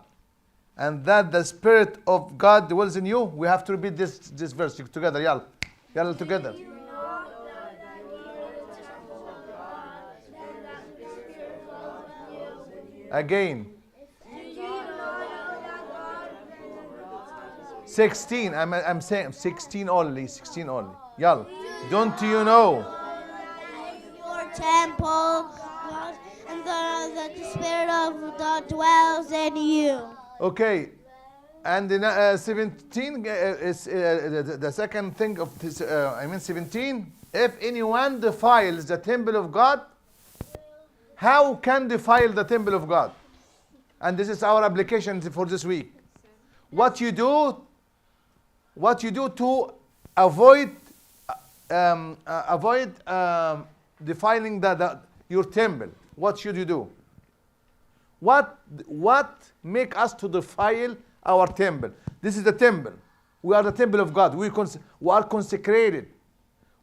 and that the Spirit of God dwells in you? We have to repeat this verse together. Yalla together. Again. 16. I'm saying 16 only. 16 only. Yalla. Don't you know? Your temple, God, and the Spirit of God dwells in you. Okay. And in 17 is the second thing of this. 17. If anyone defiles the temple of God, how can defile the temple of God? And this is our application for this week. What you do to avoid defiling your temple. What should you do? What make us to defile our temple? This is the temple. We are the temple of God. We are consecrated.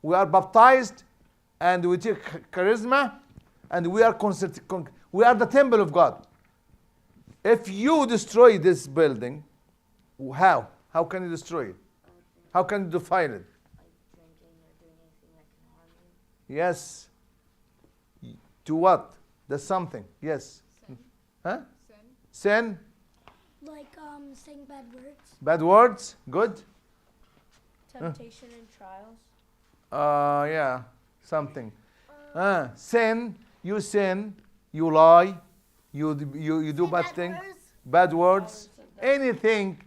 We are baptized, and we take charisma, and we are the temple of God. If you destroy this building, how? How can you destroy it? How can you defile it? Like drinking or doing anything that can harm you. Yes. To what? There's something. Yes. Sin. Huh? Sin. Sin. Like saying bad words. Bad words. Good. Temptation and trials. Yeah. Something. Sin. You sin. You lie. You do bad things. Bad words. Anything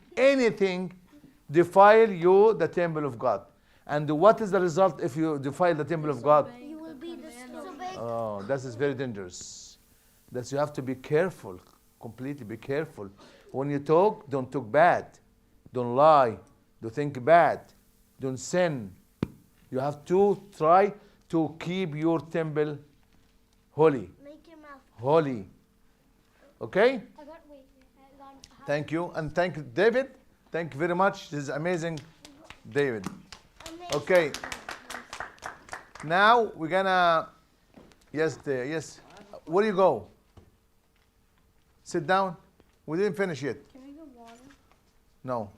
defile you the temple of God. And what is the result if you defile the temple of God? You will be disobeyed. Oh, that is very dangerous. That you have to be careful, completely be careful. When you talk, don't talk bad. don't lie, don't think bad, don't sin. You have to try to keep your temple holy. Make your mouth. Holy. Okay? I got, wait, I got, Thank you. And thank you, David. Thank you very much. This is amazing, David. Okay. Now we're gonna, yes, yes. Where do you go? Sit down. We didn't finish yet. Can I get water? No.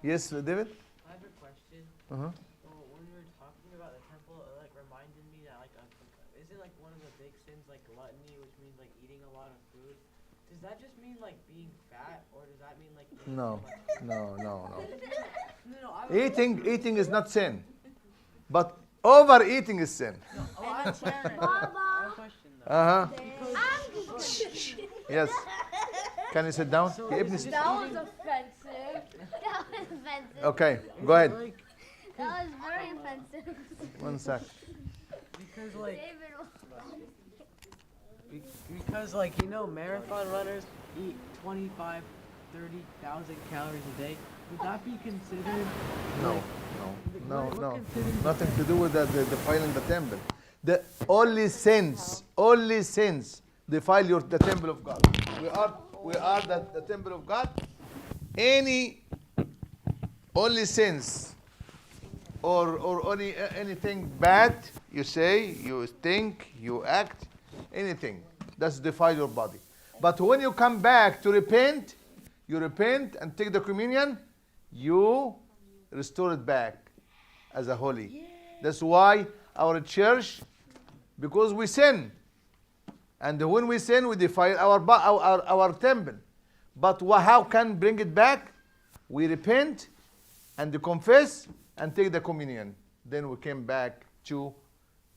Yes, David? I have a question. Uh-huh. Well, when we were talking about the temple, it like reminded me that isn't like one of the big sins like gluttony, which means like eating a lot of food? Does that just mean like being fat, or does that mean like eating No, too much? no, no, no. I Eating is not sin, but overeating is sin. have a question though. Uh huh. Because Yes. Can you sit down? يا ابني sit- That was offensive. That was offensive. Okay, go ahead. That was very offensive. 1 sec. because like David, because like marathon runners eat 25 30,000 calories a day. Would that be considered No, like, no, what no. considers- Nothing to do with that. The defiling the temple. The only sins defile the temple of God. We are the temple of God. Only sins or anything bad you say, you think, you act, anything that's defile your body. But when you come back to repent, you repent and take the communion, you restore it back as a holy. That's why our church, because we sin, and when we sin, we defile our temple. But how can bring it back? We repent and confess and take the communion. Then we came back to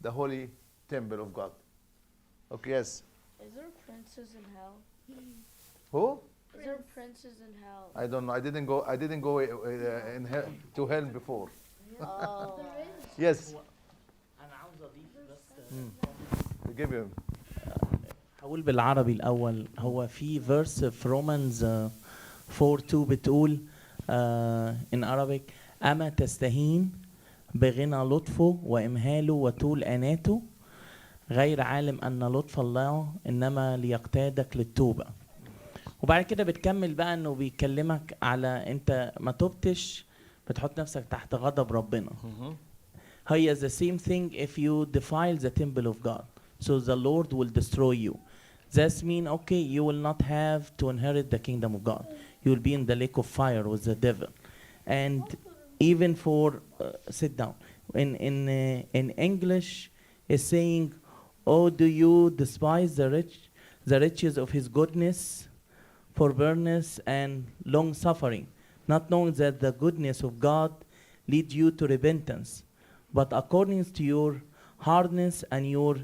the holy temple of God. Okay, yes. Is there princes in hell? Who? Is there princes in hell? I don't know. I didn't go in hell, to hell before. Oh. Yes. انا عاوز اضيف بس We give you. هقول بالعربي الاول. هو في verse في Romans 4:2 بتقول in Arabic اما تستهين بغنى لطفه وامهاله وطول اناته غير عالم ان لطف الله انما ليقتادك للتوبه. وبعد كده بتكمل بقى انه بيكلمك على انت ما تبتش بتحط نفسك تحت غضب ربنا. هي the same thing if you defile the temple of God. So the Lord will destroy you. That means, okay, you will not have to inherit the kingdom of God. You will be in the lake of fire with the devil. And even for, sit down. In English, it's saying, oh, do you despise the riches of his goodness, forbearance, and long suffering, not knowing that the goodness of God leads you to repentance. But according to your hardness and your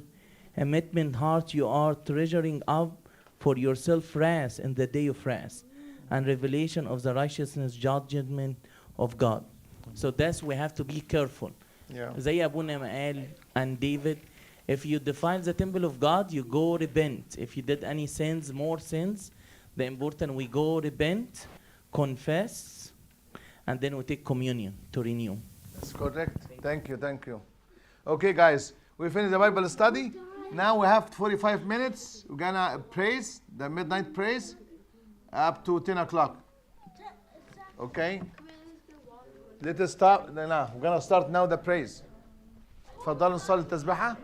amendment heart, you are treasuring up for yourself wrath in the day of wrath and revelation of the righteousness judgment of God. So that's we have to be careful. Yeah. زي أبونا ما قال and David, if you defile the temple of God, you go repent. If you did any sins, more sins, the important we go repent, confess, and then we take communion to renew. That's correct. Thank you. Okay, guys, we finished the Bible study. Now we have 45 minutes. We're gonna praise the midnight praise up to 10 o'clock. Okay? Let us start. No, we're gonna start now the praise. تفضلوا نصلي التسبيحة.